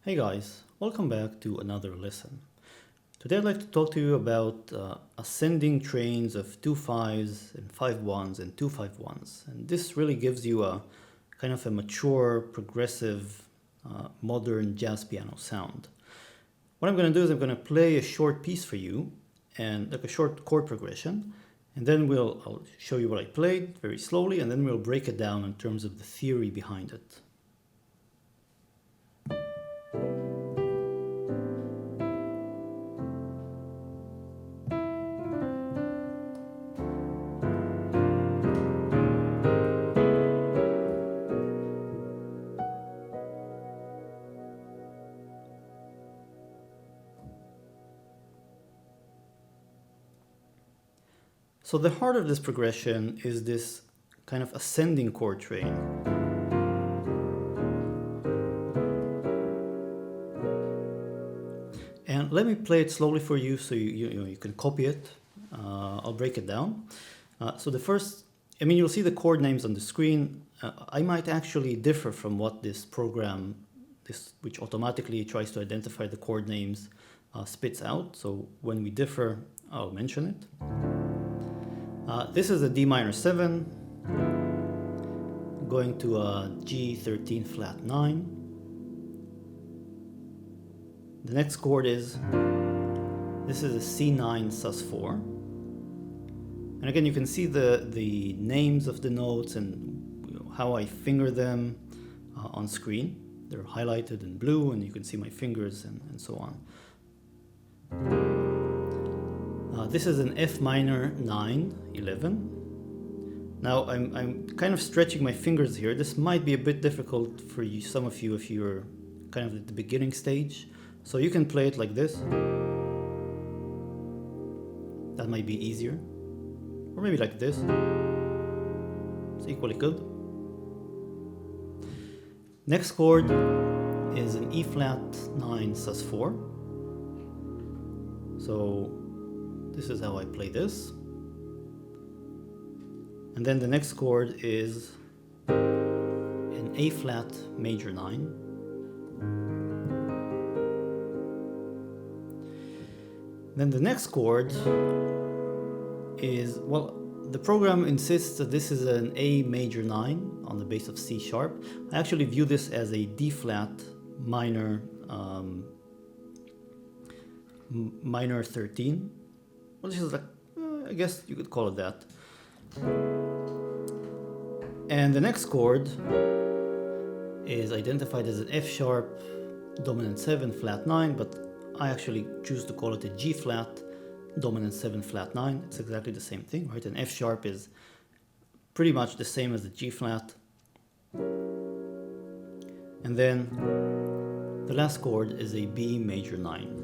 Hey guys, welcome back to another lesson. Today I'd like to talk to you about ascending trains of 2/5s and 5/1s and 2/5/1s. And this really gives you a kind of a mature, progressive, modern jazz piano sound. What I'm going to do is I'm going to play a short piece for you and like a short chord progression. And then I'll show you what I played very slowly, and then we'll break it down in terms of the theory behind it. So the heart of this progression is this kind of ascending chord train. And let me play it slowly for you so you can copy it. I'll break it down. So the first, you'll see the chord names on the screen. I might actually differ from what this program, which automatically tries to identify the chord names, spits out. So when we differ, I'll mention it. This is a D minor 7, going to a G13 flat 9. The next chord is, this is a C9 sus4. And again, you can see the names of the notes and how I finger them on screen. They're highlighted in blue and you can see my fingers and so on. This is an F minor 9, 11. Now I'm kind of stretching my fingers here. This might be a bit difficult for you, some of you, if you're kind of at the beginning stage. So you can play it like this. That might be easier. Or maybe like this. It's equally good. Next chord is an E flat 9 sus4. So this is how I play this. And then the next chord is an A flat major 9. Then the next chord is, well, the program insists that this is an A major 9 on the bass of C sharp. I actually view this as a D flat minor, minor 13. Well, this is like, I guess you could call it that. And the next chord is identified as an F sharp dominant 7 flat 9, but I actually choose to call it a G flat dominant 7 flat 9. It's exactly the same thing, right? An F sharp is pretty much the same as the G flat. And then the last chord is a B major 9.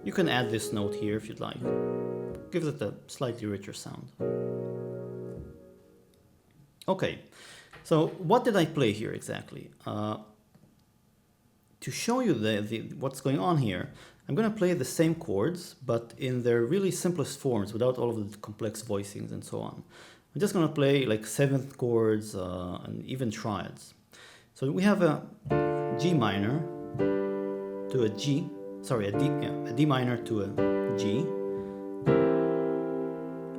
You can add this note here if you'd like. Gives it a slightly richer sound. Okay, so what did I play here exactly? To show you what's going on here, I'm going to play the same chords, but in their really simplest forms, without all of the complex voicings and so on. I'm just going to play like seventh chords and even triads. So we have a G minor to a G, sorry, a D minor to a G,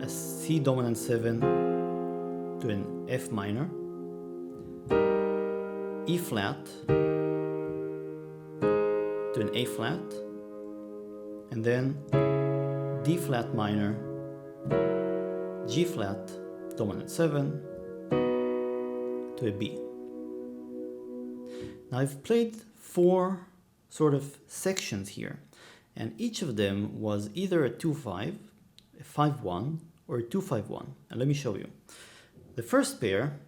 a C dominant 7 to an F minor, E flat to an A flat, and then D flat minor, G flat dominant 7 to a B. Now I've played 4 sort of sections here, and each of them was either a 2/5, a 5/1, or a 2/5/1. And let me show you. The first pair,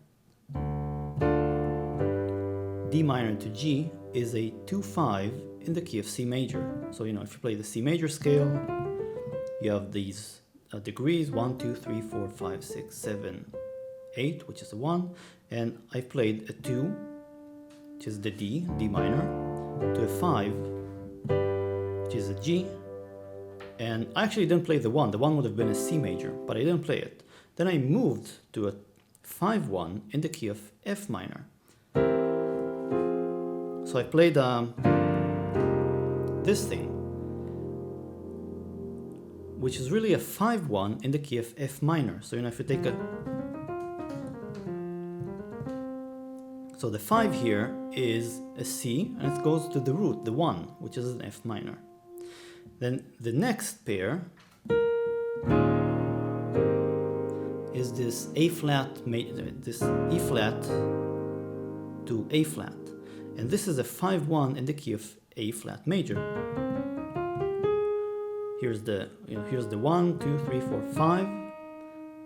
D minor to G, is a 2/5 in the key of C major. So, if you play the C major scale, you have these degrees, 1, 2, 3, 4, 5, 6, 7, 8, which is a 1. And I've played a 2, which is the D minor, to a 5, which is a G. And I actually didn't play the 1. The 1 would have been a C major, but I didn't play it. Then I moved to a 5/1 in the key of F minor. So I played this thing, which is really a 5-1 in the key of F minor. So, you know, if you take a... So the 5 here is a C, and it goes to the root, the 1, which is an F minor. Then the next pair is this A flat, this E flat to A flat. And this is a 5-1 in the key of A flat major. Here's the, here's the 1, 2, 3, 4, 5.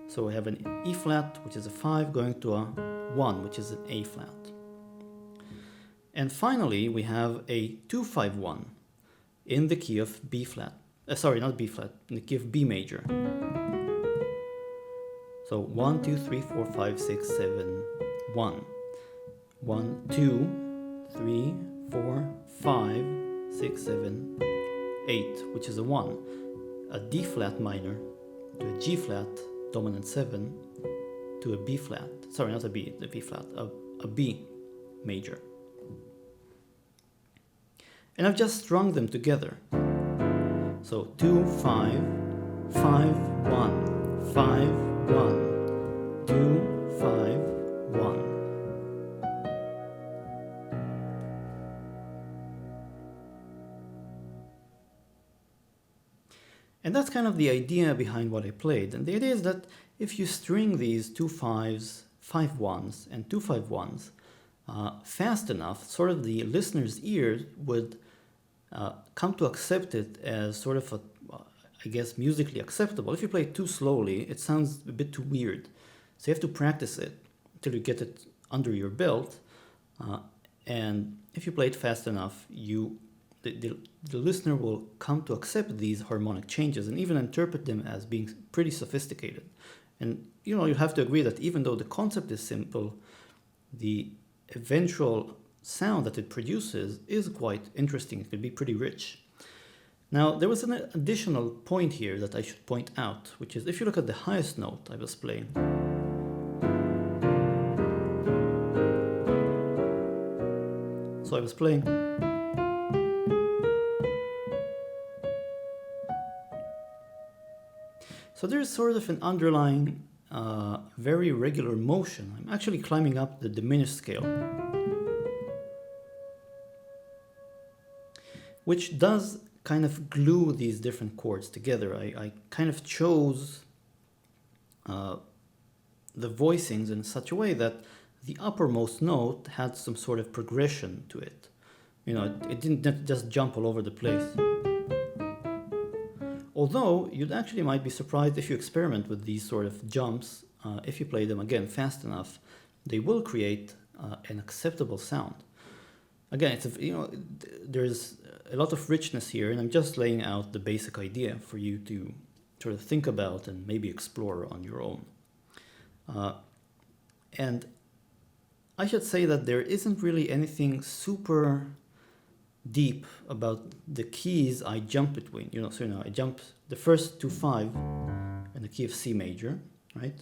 So we have an E flat, which is a 5, going to a 1, which is an A flat. And finally, we have a 2-5-1 in the key of B flat. Sorry, not B flat, in the key of B major. So 1, 2, 3, 4, 5, 6, 7, 1. 1, 2, 3, 4, 5, 6, 7, 8, which is a 1. A D flat minor to a G flat, dominant 7, to a B flat. Sorry, not a B, the B flat, a B major. And I've just strung them together. So 2, 5, 5, 1, 5, 1, 2, 5, 1. And that's kind of the idea behind what I played. And the idea is that if you string these 2 5s, 5 1s, and 2 5 1s fast enough, sort of the listener's ear would come to accept it as sort of a, I guess, musically acceptable. If you play it too slowly, it sounds a bit too weird. So you have to practice it until you get it under your belt. And if you play it fast enough, the listener will come to accept these harmonic changes and even interpret them as being pretty sophisticated. And you have to agree that even though the concept is simple, the eventual sound that it produces is quite interesting. It could be pretty rich. Now, there was an additional point here that I should point out, which is if you look at the highest note I was playing, so I was playing, so there's sort of an underlying very regular motion. I'm actually climbing up the diminished scale, which does kind of glue these different chords together. I kind of chose the voicings in such a way that the uppermost note had some sort of progression to it. It didn't just jump all over the place. Although you actually might be surprised if you experiment with these sort of jumps. If you play them again fast enough, they will create an acceptable sound. Again, there's a lot of richness here, and I'm just laying out the basic idea for you to sort of think about and maybe explore on your own. And I should say that there isn't really anything super deep about the keys I jump between. I jump the first 2 5 in the key of C major, right?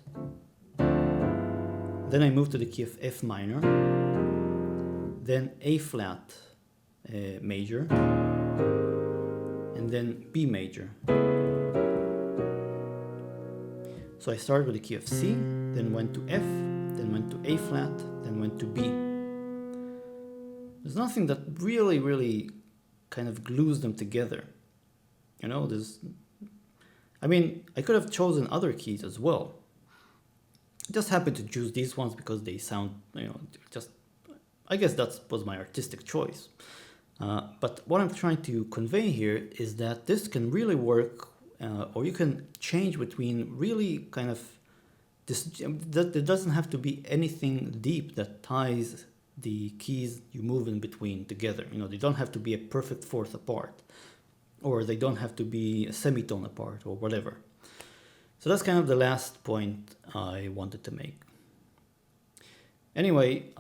Then I move to the key of F minor, then A flat major, and then B major. So I started with the key of C, then went to F, then went to A flat, then went to B. There's nothing that really kind of glues them together. I could have chosen other keys as well. I just happened to choose these ones because they sound, I guess that was my artistic choice. But what I'm trying to convey here is that this can really work, or you can change between really kind of that there doesn't have to be anything deep that ties the keys you move in between together. They don't have to be a perfect fourth apart, or they don't have to be a semitone apart, or whatever. So that's kind of the last point I wanted to make. Anyway,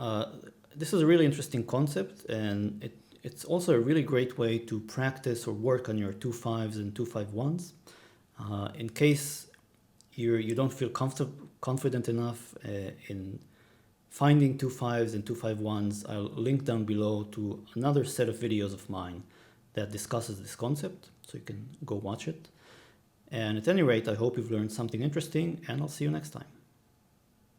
this is a really interesting concept, and it's also a really great way to practice or work on your 2 5s and 2 5 1s. In case you don't feel confident enough in finding 2/5s and 2/5/1s, I'll link down below to another set of videos of mine that discusses this concept, so you can go watch it. And at any rate, I hope you've learned something interesting, and I'll see you next time.